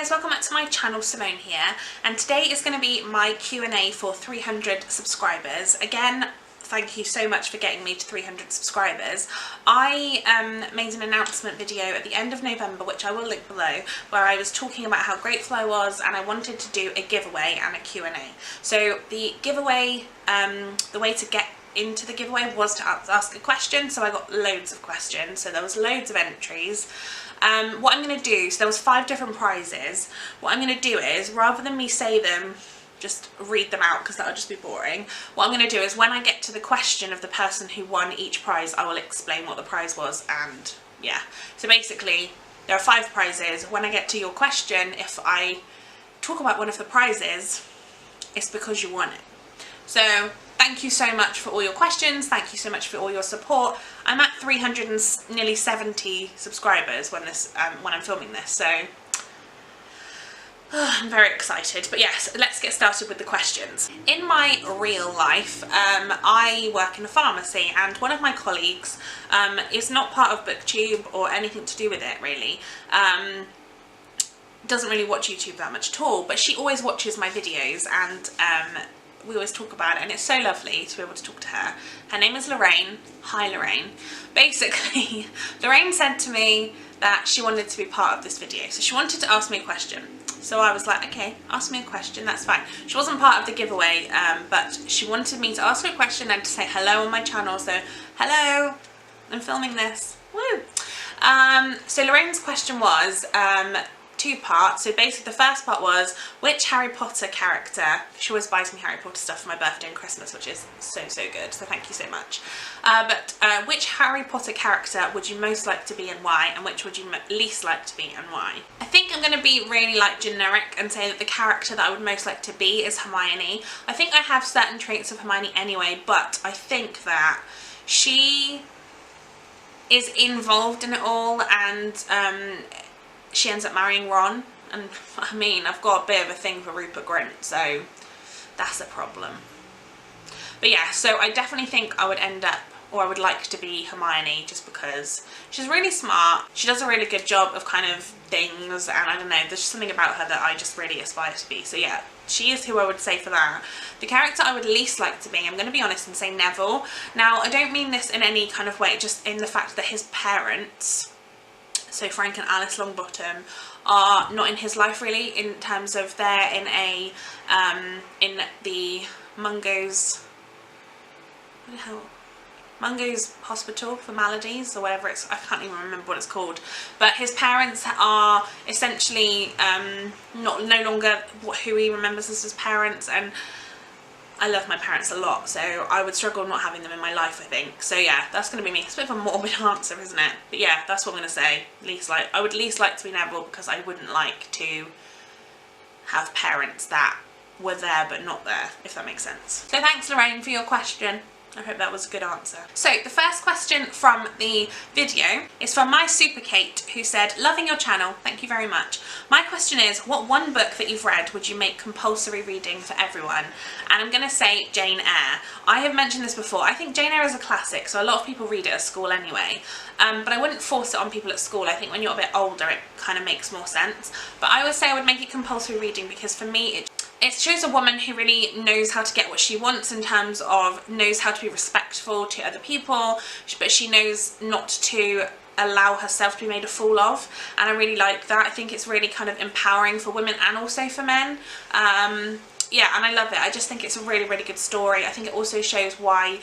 guys, welcome back to my channel. Simone here, and today is going to be my Q&A for 300 subscribers. Again, thank you so much for getting me to 300 subscribers. I made an announcement video at the end of November, which I will link below, where I was talking about how grateful I was and I wanted to do a giveaway and a Q&A. So the giveaway, the way to get into the giveaway was to ask a question, so I got loads of questions, so there was loads of entries. What I'm going to do, so there was 5 different prizes. What I'm going to do is, rather than me say them, just read them out because that would just be boring. What I'm going to do is when I get to the question of the person who won each prize, I will explain what the prize was, and yeah. So basically there are 5 prizes. When I get to your question, if I talk about one of the prizes, it's because you won it. So thank you so much for all your questions, thank you so much for all your support. I'm at 370 subscribers when I'm filming this, so I'm very excited. But yes, let's get started with the questions. In my real life, I work in a pharmacy, and one of my colleagues is not part of BookTube or anything to do with it really. Doesn't really watch YouTube that much at all, but she always watches my videos, and we always talk about it, and it's so lovely to be able to talk to her. Her name is Lorraine. Hi Lorraine. Basically, Lorraine said to me that she wanted to be part of this video, so she wanted to ask me a question. So I was like, okay, ask me a question, that's fine. She wasn't part of the giveaway, but she wanted me to ask her a question and to say hello on my channel, so hello, I'm filming this, woo! So Lorraine's question was, 2 parts. So basically the first part was, which Harry Potter character, she always buys me Harry Potter stuff for my birthday and Christmas, which is so good, so thank you so much. Which Harry Potter character would you most like to be and why, and which would you least like to be and why? I think I'm going to be really like generic and say that the character that I would most like to be is Hermione. I think I have certain traits of Hermione anyway, but I think that she is involved in it all, and she ends up marrying Ron, and I mean, I've got a bit of a thing for Rupert Grint, so that's a problem. But yeah, so I definitely think I would end up, or I would like to be Hermione, just because she's really smart, she does a really good job of kind of things, and I don't know, there's just something about her that I just really aspire to be. So yeah, she is who I would say for that. The character I would least like to be, I'm going to be honest and say Neville. Now, I don't mean this in any kind of way, just in the fact that his parents, so Frank and Alice Longbottom, are not in his life really, in terms of they're in a in the Mungo's, what the hell, Mungo's Hospital for Maladies or whatever it's, I can't even remember what it's called, but his parents are essentially no longer who he remembers as his parents, and I love my parents a lot, so I would struggle not having them in my life, I think. So yeah, that's going to be me. It's a bit of a morbid answer, isn't it? But yeah, that's what I'm going to say. I would least like to be Neville, because I wouldn't like to have parents that were there but not there, if that makes sense. So thanks Lorraine for your question. I hope that was a good answer. So the first question from the video is from My Super Kate, who said, loving your channel, thank you very much. My question is, what one book that you've read would you make compulsory reading for everyone? And I'm going to say Jane Eyre. I have mentioned this before, I think Jane Eyre is a classic, so a lot of people read it at school anyway. But I wouldn't force it on people at school. I think when you're a bit older it kind of makes more sense. But I would say I would make it compulsory reading, because for me it shows a woman who really knows how to get what she wants, in terms of knows how to be respectful to other people, but she knows not to allow herself to be made a fool of, and I really like that. I think it's really kind of empowering for women and also for men. Yeah, and I love it. I just think it's a really good story. I think it also shows why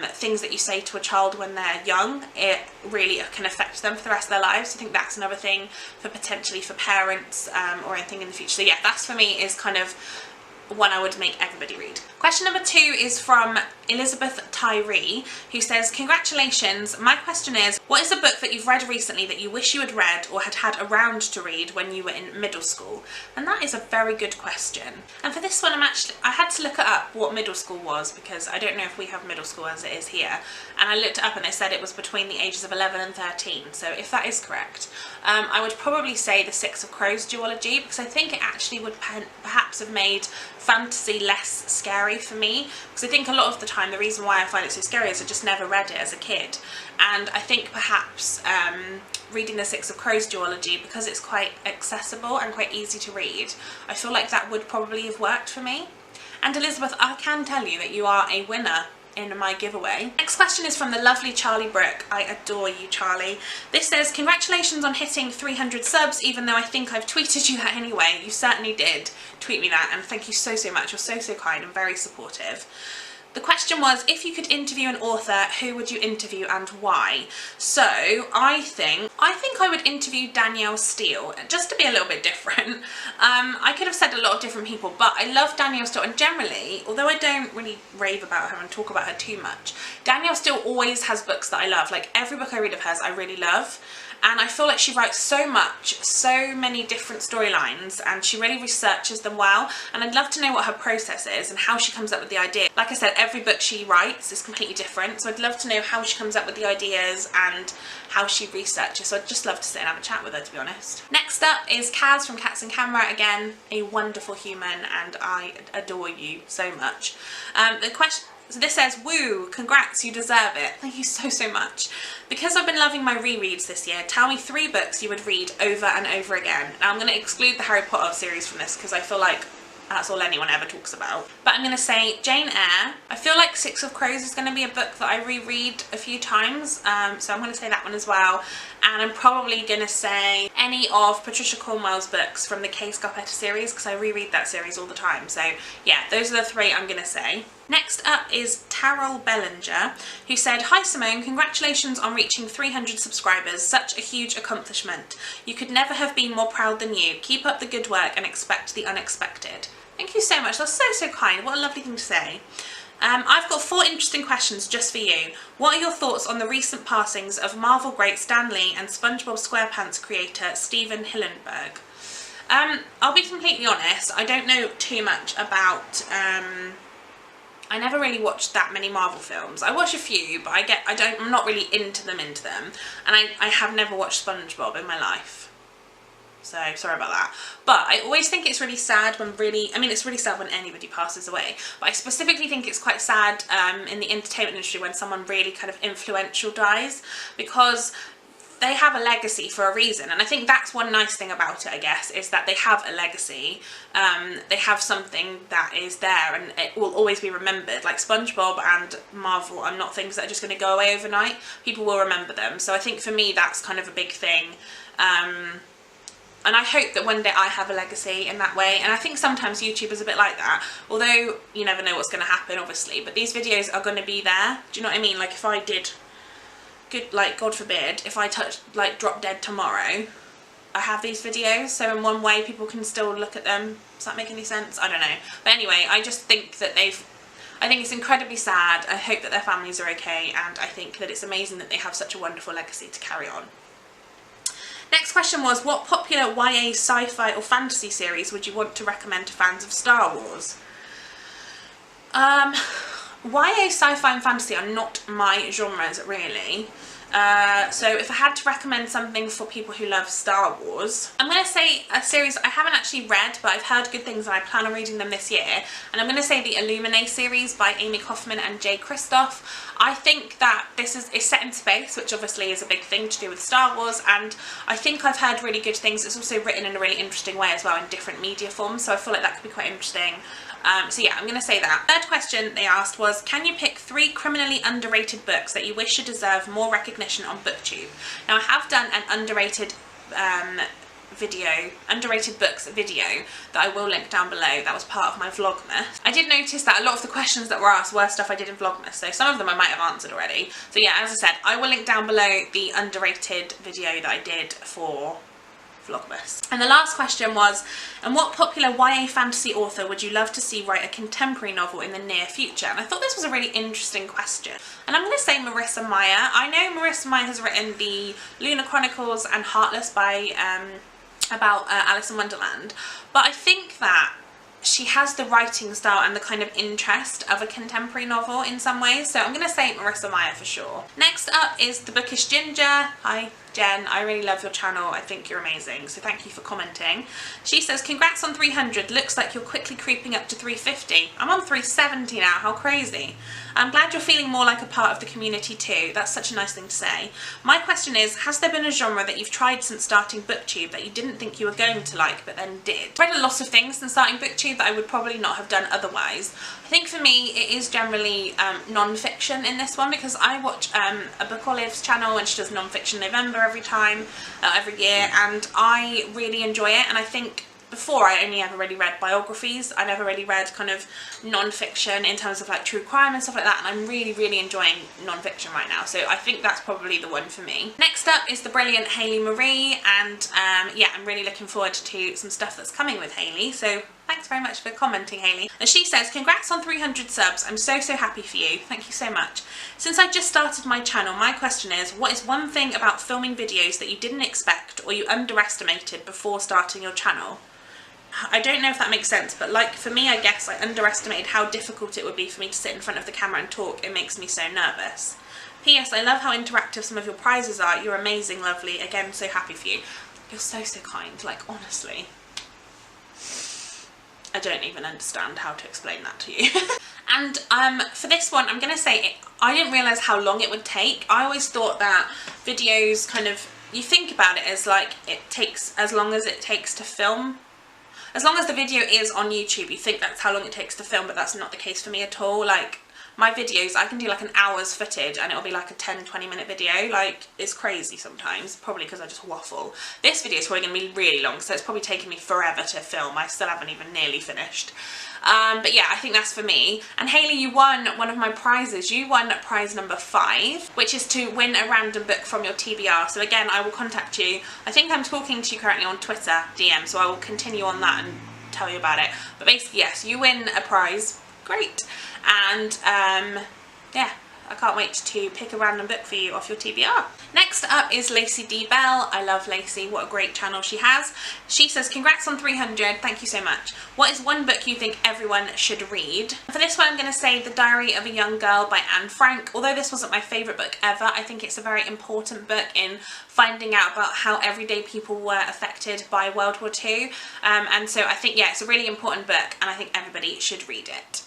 things that you say to a child when they're young, it really can affect them for the rest of their lives. I think that's another thing for potentially for parents or anything in the future. So yeah, that's for me is kind of one I would make everybody read. Question number 2 is from Elizabeth TYREE, who says, congratulations, my question is, what is a book that you've read recently that you wish you had read or had around to read when you were in middle school? And that is a very good question. And for this one I had to look it up what middle school was, because I don't know if we have middle school as it is here, and I looked it up and they said it was between the ages of 11 and 13, so if that is correct, I would probably say The Six of Crows duology, because I think it actually would perhaps have made fantasy less scary for me, because I think a lot of the time the reason why I find it so scary is I just never read it as a kid, and I think perhaps reading the Six of Crows duology, because it's quite accessible and quite easy to read, I feel like that would probably have worked for me. And Elizabeth, I can tell you that you are a winner in my giveaway. Next question is from the lovely Charlie Brooke. I adore you, Charlie. This says, congratulations on hitting 300 subs, even though I think I've tweeted you that anyway. You certainly did tweet me that, and thank you so, so much. You're so, so kind and very supportive. The question was, if you could interview an author, who would you interview and why? So I think I would interview Danielle Steele, just to be a little bit different. I could have said a lot of different people, but I love Danielle Steele, and generally, although I don't really rave about her and talk about her too much, Danielle Steele always has books that I love. Like, every book I read of hers I really love. And I feel like she writes so much, so many different storylines, and she really researches them well, and I'd love to know what her process is and how she comes up with the idea. Like I said, every book she writes is completely different, so I'd love to know how she comes up with the ideas and how she researches, so I'd just love to sit and have a chat with her, to be honest. Next up is Kaz from Cats and Camera. Again, a wonderful human, and I adore you so much. So this says, woo, congrats, you deserve it. Thank you so, so much. Because I've been loving my rereads this year, tell me 3 books you would read over and over again. Now, I'm going to exclude the Harry Potter series from this because I feel like that's all anyone ever talks about. But I'm going to say Jane Eyre. I feel like Six of Crows is going to be a book that I reread a few times, so I'm going to say that one as well. And I'm probably going to say any of Patricia Cornwell's books from the Kay Scarpetta series, because I reread that series all the time. So yeah, those are the 3 I'm going to say. Next up is Terrell Bellinger, who said, hi Simone, congratulations on reaching 300 subscribers, such a huge accomplishment. You could never have been more proud than you. Keep up the good work and expect the unexpected. Thank you so much, that's so, so kind. What a lovely thing to say. I've got 4 interesting questions just for you. What are your thoughts on the recent passings of Marvel great Stan Lee and SpongeBob SquarePants creator Steven Hillenburg? I'll be completely honest, I don't know too much about I never really watched that many Marvel films. I watch a few, but I'm not really into them. And I have never watched SpongeBob in my life. So, sorry about that. But I always think it's really sad when it's really sad when anybody passes away. But I specifically think it's quite sad in the entertainment industry when someone really kind of influential dies, because they have a legacy for a reason, and I think that's one nice thing about it, I guess, is that they have a legacy. They have something that is there and it will always be remembered. Like SpongeBob and Marvel are not things that are just going to go away overnight. People will remember them, so I think for me that's kind of a big thing. And I hope that one day I have a legacy in that way, and I think sometimes YouTube is a bit like that, although you never know what's going to happen, obviously, but these videos are going to be there. Do you know what I mean? Like, if I did, God forbid, if I drop dead tomorrow, I have these videos, so in one way people can still look at them. Does that make any sense? I don't know. But anyway, I just think that I think it's incredibly sad. I hope that their families are okay, and I think that it's amazing that they have such a wonderful legacy to carry on. Next question was, what popular YA sci-fi or fantasy series would you want to recommend to fans of Star Wars? YA sci-fi and fantasy are not my genres, really. So if I had to recommend something for people who love Star Wars, I'm going to say a series I haven't actually read, but I've heard good things and I plan on reading them this year. And I'm going to say the Illuminae series by Amy Kaufman and Jay Kristoff. I think that this is set in space, which obviously is a big thing to do with Star Wars, and I think I've heard really good things. It's also written in a really interesting way as well, in different media forms, so I feel like that could be quite interesting. So yeah, I'm going to say that. Third question they asked was, can you pick 3 criminally underrated books that you wish should deserve more recognition on BookTube? Now, I have done an underrated books video that I will link down below. That was part of my Vlogmas. I did notice that a lot of the questions that were asked were stuff I did in Vlogmas, so some of them I might have answered already. So yeah, as I said, I will link down below the underrated video that I did for Vlogmas. And the last question was, and what popular YA fantasy author would you love to see write a contemporary novel in the near future? And I thought this was a really interesting question. And I'm going to say Marissa Meyer. I know Marissa Meyer has written the Lunar Chronicles and Heartless by about Alice in Wonderland, but I think that she has the writing style and the kind of interest of a contemporary novel in some ways, so I'm going to say Marissa Meyer for sure. Next up is The Bookish Ginger. Hi. Jen, I really love your channel. I think you're amazing. So thank you for commenting. She says, congrats on 300. Looks like you're quickly creeping up to 350. I'm on 370 now. How crazy. I'm glad you're feeling more like a part of the community too. That's such a nice thing to say. My question is, has there been a genre that you've tried since starting BookTube that you didn't think you were going to like but then did? I've read a lot of things since starting BookTube that I would probably not have done otherwise. I think for me it is generally non-fiction in this one, because I watch a Book Olive's channel and she does non-fiction November every year, and I really enjoy it. And I think before I only ever really read biographies. I never really read kind of non-fiction in terms of like true crime and stuff like that, and I'm really enjoying non-fiction right now, so I think that's probably the one for me. Next up is the brilliant Hayley Murray, and yeah, I'm really looking forward to some stuff that's coming with Hayley, so thanks very much for commenting, Hayley. And she says, congrats on 300 subs. I'm so happy for you. Thank you so much. Since I just started my channel, my question is, what is one thing about filming videos that you didn't expect or you underestimated before starting your channel? I don't know if that makes sense, but like for me, I guess I underestimated how difficult it would be for me to sit in front of the camera and talk. It makes me so nervous. P.S. I love how interactive some of your prizes are. You're amazing, lovely. Again, so happy for you. You're so kind, like honestly. I don't even understand how to explain that to you. And for this one, I'm gonna say I didn't realise how long it would take. I always thought that videos kind of, you think about it as like it takes as long as it takes to film. As long as the video is on YouTube, you think that's how long it takes to film, but that's not the case for me at all. Like, my videos, I can do like an hour's footage and it'll be like a 10-20 minute video. Like, it's crazy sometimes, probably because I just waffle. This video is probably going to be really long, so it's probably taken me forever to film. I still haven't even nearly finished. But yeah, I think that's for me. And Hayley, you won one of my prizes. You won prize number 5, which is to win a random book from your TBR. So again, I will contact you. I think I'm talking to you currently on Twitter DM, so I will continue on that and tell you about it. But basically, yes, you win a prize. Great. And yeah, I can't wait to pick a random book for you off your TBR. Next up is Lacey D. Bell. I love Lacey. What a great channel she has. She says, congrats on 300. Thank you so much. What is one book you think everyone should read? For this one, I'm going to say The Diary of a Young Girl by Anne Frank. Although this wasn't my favourite book ever, I think it's a very important book in finding out about how everyday people were affected by World War II. And so I think, yeah, it's a really important book and I think everybody should read it.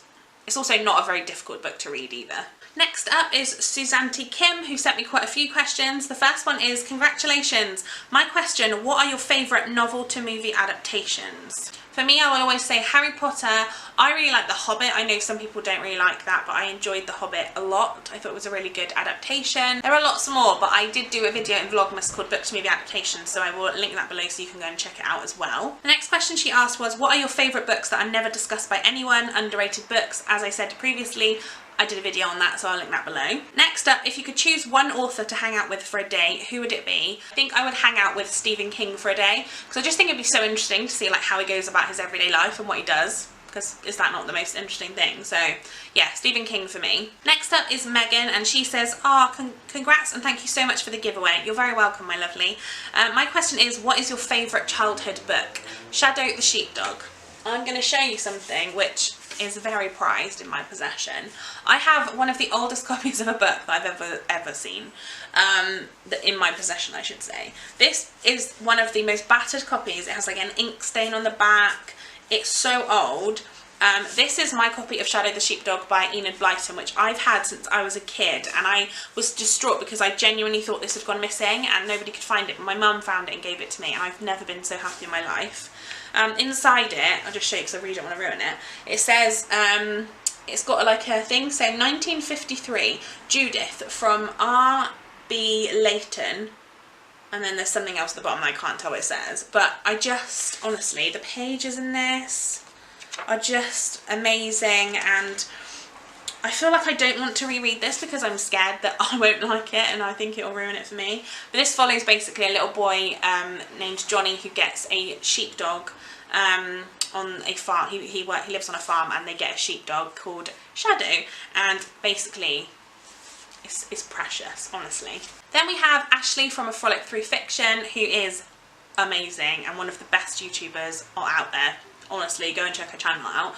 It's also not a very difficult book to read either. Next up is Suzanne-T. Kim, who sent me quite a few questions. The first one is, congratulations. My question, what are your favourite novel to movie adaptations? For me, I will always say Harry Potter. I really like The Hobbit. I know some people don't really like that, but I enjoyed The Hobbit a lot. I thought it was a really good adaptation. There are lots more, but I did do a video in Vlogmas called Book to Movie Adaptations, so I will link that below so you can go and check it out as well. The next question she asked was, what are your favourite books that are never discussed by anyone? Underrated books. As I said previously, I did a video on that, so I'll link that below. Next up, if you could choose one author to hang out with for a day, who would it be? I think I would hang out with Stephen King for a day, because I just think it'd be so interesting to see like how he goes about his everyday life and what he does, because is that not the most interesting thing? So yeah, Stephen King for me. Next up is Megan, and she says, congrats and thank you so much for the giveaway. You're very welcome, my lovely. My question is, what is your favourite childhood book? Shadow the Sheepdog. I'm going to show you something which is very prized in my possession. I have one of the oldest copies of a book that I've ever seen, in my possession I should say. This is one of the most battered copies. It has like an ink stain on the back. It's so old. This is my copy of Shadow the Sheepdog by Enid Blyton, which I've had since I was a kid, and I was distraught because I genuinely thought this had gone missing and nobody could find it, but my mum found it and gave it to me, and I've never been so happy in my life. Inside it, I'll just show you because I really don't want to ruin it, it says, it's got like a thing saying 1953, Judith from R.B. Layton, and then there's something else at the bottom that I can't tell what it says, but I just, honestly, the pages in this are just amazing, and I feel like I don't want to reread this because I'm scared that I won't like it and I think it'll ruin it for me. But this follows basically a little boy named Johnny who gets a sheepdog on a farm. He lives on a farm, and they get a sheepdog called Shadow, and basically it's precious, honestly. Then we have Ashley from A Frolic Through Fiction, who is amazing and one of the best YouTubers out there. honestly, go and check her channel out.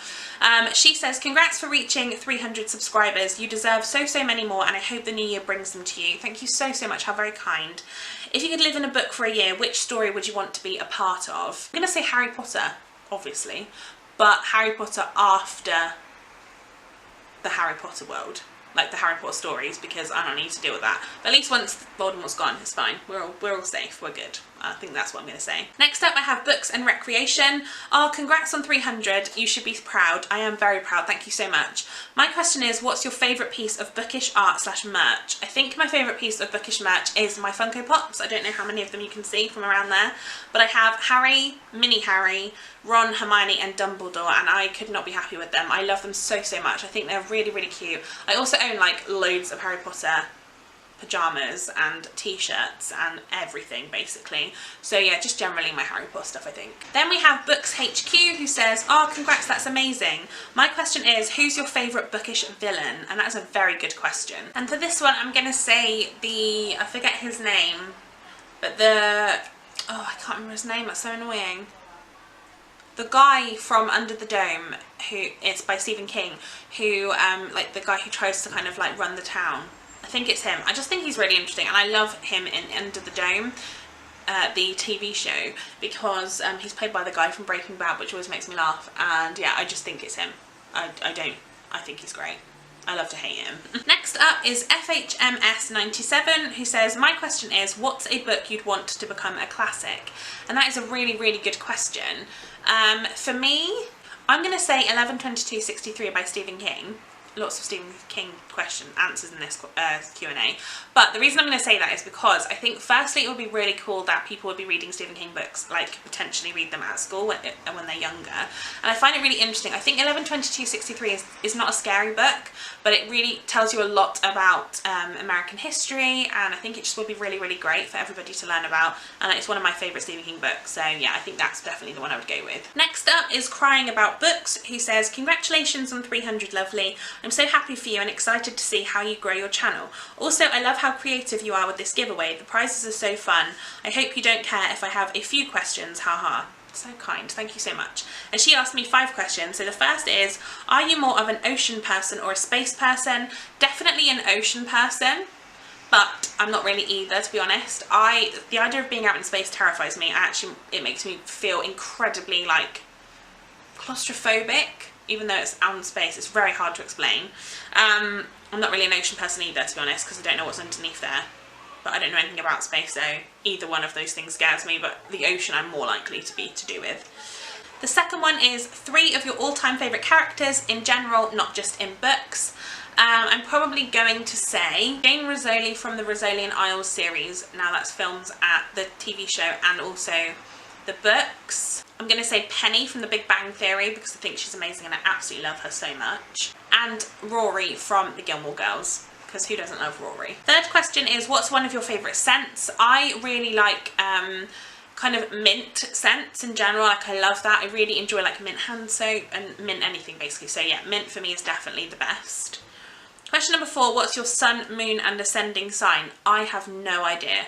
She says, congrats for reaching 300 subscribers. You deserve so many more, and I hope the new year brings them to you. Thank you so much. How very kind. If you could live in a book for a year, which story would you want to be a part of? I'm going to say Harry Potter, obviously, but Harry Potter after the Harry Potter world. Like the Harry Potter stories, because I don't need to deal with that. But at least once Voldemort's gone, it's fine. We're all safe. We're good. I think that's what I'm going to say. Next up, I have books and recreation. Oh, congrats on 300. You should be proud. I am very proud. Thank you so much. My question is, what's your favourite piece of bookish art / merch? I think my favourite piece of bookish merch is my Funko Pops. I don't know how many of them you can see from around there, but I have Harry, Mini Harry, Ron, Hermione and Dumbledore, and I could not be happy with them. I love them so much. I think they're really cute. I also own like loads of Harry Potter pyjamas and t-shirts and everything basically. So yeah, just generally my Harry Potter stuff, I think. Then we have Books HQ, who says, oh congrats, that's amazing. My question is, who's your favourite bookish villain? And that's a very good question. And for this one I'm gonna say I forget his name, but oh I can't remember his name, that's so annoying. The guy from Under the Dome, who it's by Stephen King, who like the guy who tries to kind of like run the town. I think it's him. I just think he's really interesting, and I love him in Under the Dome, the TV show, because he's played by the guy from Breaking Bad, which always makes me laugh. And yeah, I just think it's him. I think he's great. I love to hate him. Next up is FHMS97, who says, my question is, what's a book you'd want to become a classic? And that is a really good question. For me, I'm going to say 11/22/63 by Stephen King. Lots of Stephen King answers in this Q&A, but the reason I'm going to say that is because I think firstly it would be really cool that people would be reading Stephen King books, like potentially read them at school when they're younger, and I find it really interesting. I think 11/22/63 is not a scary book, but it really tells you a lot about American history, and I think it just would be really great for everybody to learn about, and it's one of my favourite Stephen King books, so yeah, I think that's definitely the one I would go with. Next up is Crying About Books, who says, congratulations on 300, lovely. I'm so happy for you and excited to see how you grow your channel. Also, I love how creative you are with this giveaway. The prizes are so fun. I hope you don't care if I have a few questions, haha. So kind, thank you so much. And she asked me 5 questions. So the first is, are you more of an ocean person or a space person? Definitely an ocean person, but I'm not really either, to be honest. The idea of being out in space terrifies me. It makes me feel incredibly like claustrophobic. Even though it's out in space, it's very hard to explain. I'm not really an ocean person either, to be honest, because I don't know what's underneath there. But I don't know anything about space, so either one of those things scares me, but the ocean I'm more likely to do with. The second one is 3 of your all-time favourite characters in general, not just in books. I'm probably going to say Jane Rizzoli from the Rizzolian Isles series. Now that's films at the TV show and also the books. I'm going to say Penny from The Big Bang Theory, because I think she's amazing and I absolutely love her so much. And Rory from The Gilmore Girls, because who doesn't love Rory? Third question is, what's one of your favourite scents? I really like kind of mint scents in general. Like, I love that. I really enjoy like mint hand soap and mint anything basically. So yeah, mint for me is definitely the best. Question number 4, what's your sun, moon and ascending sign? I have no idea.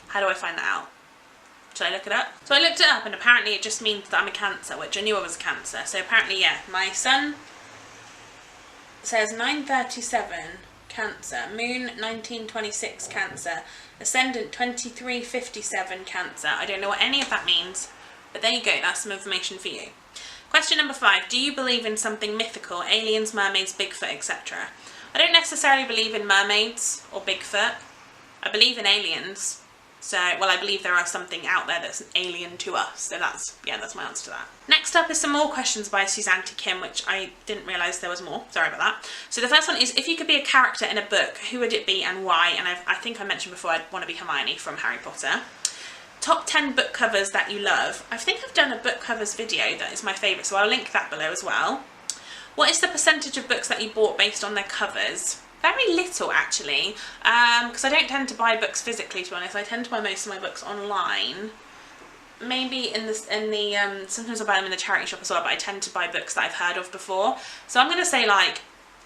How do I find that out? Should I look it up? So I looked it up, and apparently it just means that I'm a Cancer, which I knew I was a Cancer. So apparently, yeah, my sun says 937 Cancer, moon 1926 Cancer, ascendant 2357 Cancer. I don't know what any of that means, but there you go, that's some information for you. Question number 5, do you believe in something mythical, aliens, mermaids, Bigfoot, etc.? I don't necessarily believe in mermaids or Bigfoot. I believe in aliens. So, well, I believe there are something out there that's an alien to us. So that's my answer to that. Next up is some more questions by Suzanne T. Kim, which I didn't realise there was more. Sorry about that. So the first one is, if you could be a character in a book, who would it be and why? And I think I mentioned before I'd want to be Hermione from Harry Potter. Top 10 book covers that you love. I think I've done a book covers video that is my favourite, so I'll link that below as well. What is the percentage of books that you bought based on their covers? Very little actually, because I don't tend to buy books physically, to be honest. I tend to buy most of my books online. Maybe sometimes I buy them in the charity shop as well, but I tend to buy books that I've heard of before. So I'm going to say like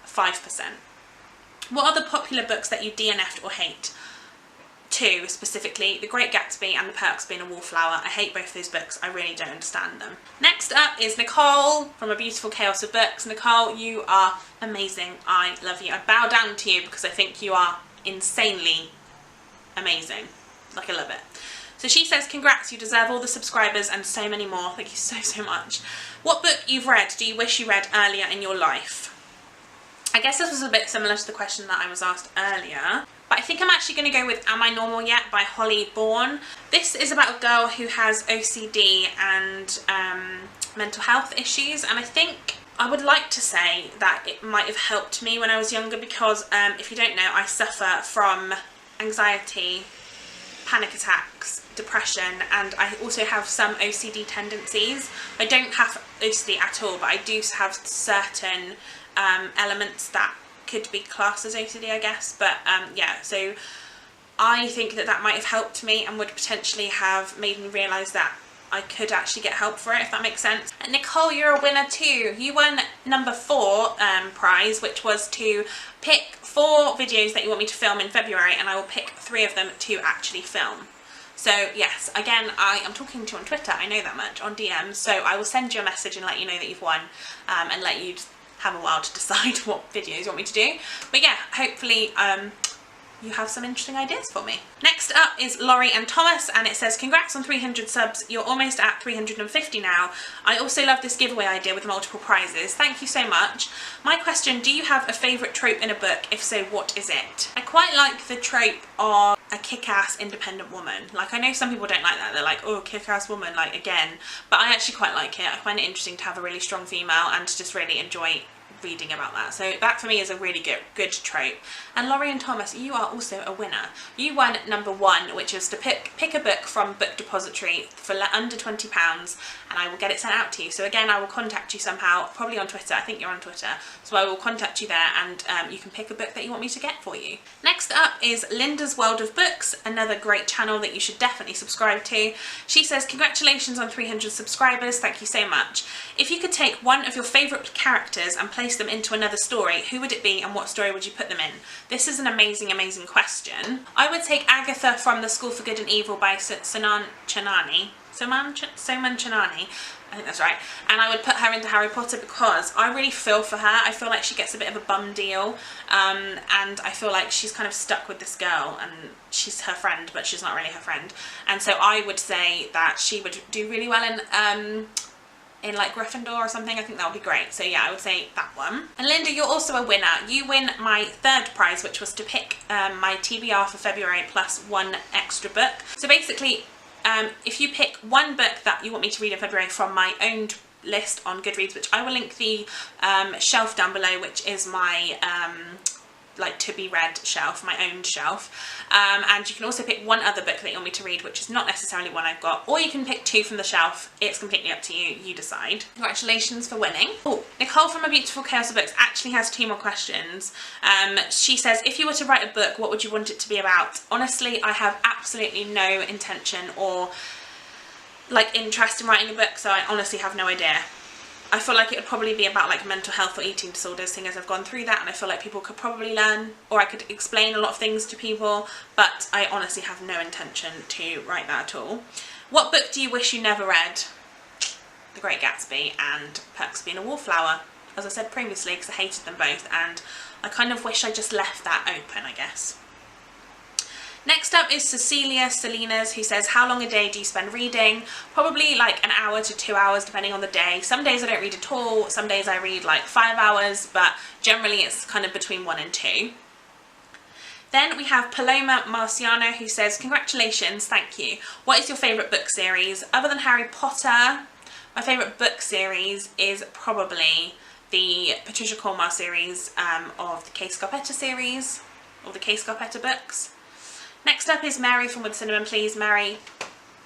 5%. What are the popular books that you DNF'd or hate? two specifically, The Great Gatsby and The Perks of Being a Wallflower. I hate both those books. I really don't understand them. Next up is Nicole from A Beautiful Chaos of Books. Nicole, you are amazing. I love you. I bow down to you because I think you are insanely amazing. Like, I love it. So she says, congrats, you deserve all the subscribers and so many more. Thank you so, so much. What book you've read do you wish you read earlier in your life? I guess this was a bit similar to the question that I was asked earlier, but I think I'm actually going to go with Am I Normal Yet by Holly Bourne. This is about a girl who has OCD and mental health issues, and I think I would like to say that it might have helped me when I was younger because if you don't know, I suffer from anxiety, panic attacks, depression, and I also have some OCD tendencies. I don't have OCD at all, but I do have certain elements that could be classed as OCD, I guess. But yeah, so I think that that might have helped me and would potentially have made me realise that I could actually get help for it, if that makes sense. And Nicole, you're a winner too. You won number 4 prize, which was to pick 4 videos that you want me to film in February, and I will pick 3 of them to actually film. So yes, again, I am talking to you on Twitter, I know that much, on DMs, so I will send you a message and let you know that you've won, and let you have a while to decide what videos you want me to do. But yeah, hopefully you have some interesting ideas for me. Next up is Laurie and TAS, and it says, congrats on 300 subs, you're almost at 350 now. I also love this giveaway idea with multiple prizes. Thank you so much. My question, do you have a favourite trope in a book? If so, what is it? I quite like the trope of a kick-ass independent woman. Like, I know some people don't like that. They're like, oh, kick-ass woman, like, again. But I actually quite like it. I find it interesting to have a really strong female and to just really enjoy reading about that. So that for me is a really good trope. And Laurie and TAS, you are also a winner. You won number 1, which is to pick a book from Book Depository for under £20, and I will get it sent out to you. So again, I will contact you somehow, probably on Twitter. I think you're on Twitter, so I will contact you there, and you can pick a book that you want me to get for you. Next up is Linda's World of Books, another great channel that you should definitely subscribe to. She says, congratulations on 300 subscribers, thank you so much. If you could take one of your favourite characters and place them into another story, who would it be and what story would you put them in? This is an amazing question. I would take Agatha from The School for Good and Evil by Soman Chanani. I think that's right. And I would put her into Harry Potter because I really feel for her. I feel like she gets a bit of a bum deal, and I feel like she's kind of stuck with this girl, and she's her friend, but she's not really her friend. And so I would say that she would do really well in like Gryffindor or something. I think that would be great. So yeah, I would say that one. And Linda, you're also a winner. You win my 3rd prize, which was to pick my TBR for February plus 1 extra book. So basically, if you pick one book that you want me to read in February from my own list on Goodreads, which I will link the shelf down below, which is my like to be read shelf, my own shelf, and you can also pick one other book that you want me to read, which is not necessarily one I've got, or you can pick 2 from the shelf. It's completely up to you, you decide. Congratulations for winning. Oh, Nicole from A Beautiful Chaos of Books actually has 2 more questions. She says, if you were to write a book, what would you want it to be about? Honestly, I have absolutely no intention or like interest in writing a book, so I honestly have no idea. I feel like it would probably be about like mental health or eating disorders, seeing as I've gone through that, and I feel like people could probably learn, or I could explain a lot of things to people, but I honestly have no intention to write that at all. What book do you wish you never read? The Great Gatsby and Perks of Being a Wallflower, as I said previously, because I hated them both, and I kind of wish I just left that open, I guess. Next up is Salinas, who says, how long a day do you spend reading? Probably like an hour to 2 hours, depending on the day. Some days I don't read at all, some days I read like 5 hours, but generally it's kind of between 1 and 2. Then we have Paloma Marciano, who says, congratulations, thank you. What is your favourite book series? Other than Harry Potter, my favourite book series is probably the Patricia Cornwell series of the Kay Scarpetta series, or the Kay Scarpetta books. Next up is Mary from With Cinnamon Please. Mary,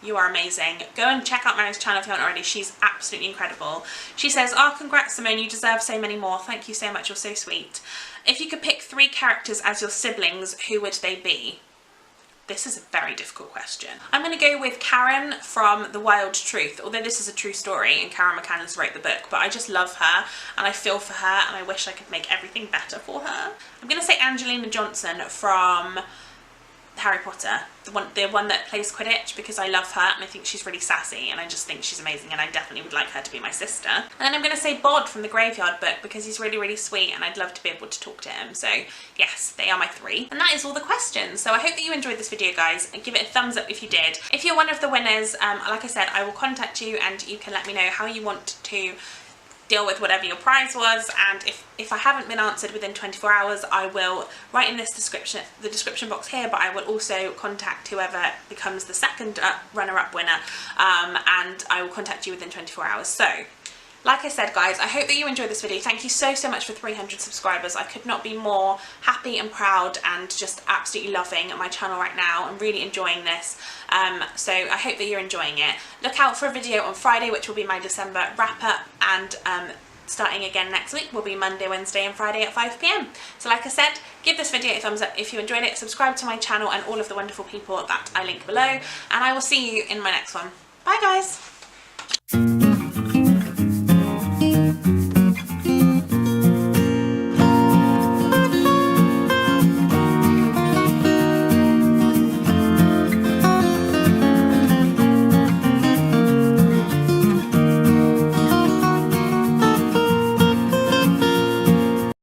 you are amazing. Go and check out Mary's channel if you haven't already. She's absolutely incredible. She says, oh, congrats Simone, you deserve so many more. Thank you so much, you're so sweet. If you could pick 3 characters as your siblings, who would they be? This is a very difficult question. I'm going to go with Karen from The Wild Truth, although this is a true story and Karen McCandless wrote the book, but I just love her and I feel for her and I wish I could make everything better for her. I'm going to say Angelina Johnson from Harry Potter, the one that plays Quidditch, because I love her and I think she's really sassy and I just think she's amazing and I definitely would like her to be my sister. And then I'm going to say Bod from the Graveyard Book because he's really, really sweet and I'd love to be able to talk to him. So yes, they are my 3. And that is all the questions. So I hope that you enjoyed this video, guys, and give it a thumbs up if you did. If you're one of the winners, like I said, I will contact you and you can let me know how you want to deal with whatever your prize was, and if I haven't been answered within 24 hours, I will write in the description box here, but I will also contact whoever becomes the second runner-up winner, and I will contact you within 24 hours. So like I said, guys, I hope that you enjoyed this video. Thank you so much for 300 subscribers. I could not be more happy and proud and just absolutely loving my channel right now. I'm really enjoying this. So I hope that you're enjoying it. Look out for a video on Friday, which will be my December wrap-up, and starting again next week will be Monday, Wednesday and Friday at 5 PM. So like I said, give this video a thumbs up if you enjoyed it, subscribe to my channel and all of the wonderful people that I link below, and I will see you in my next one. Bye, guys.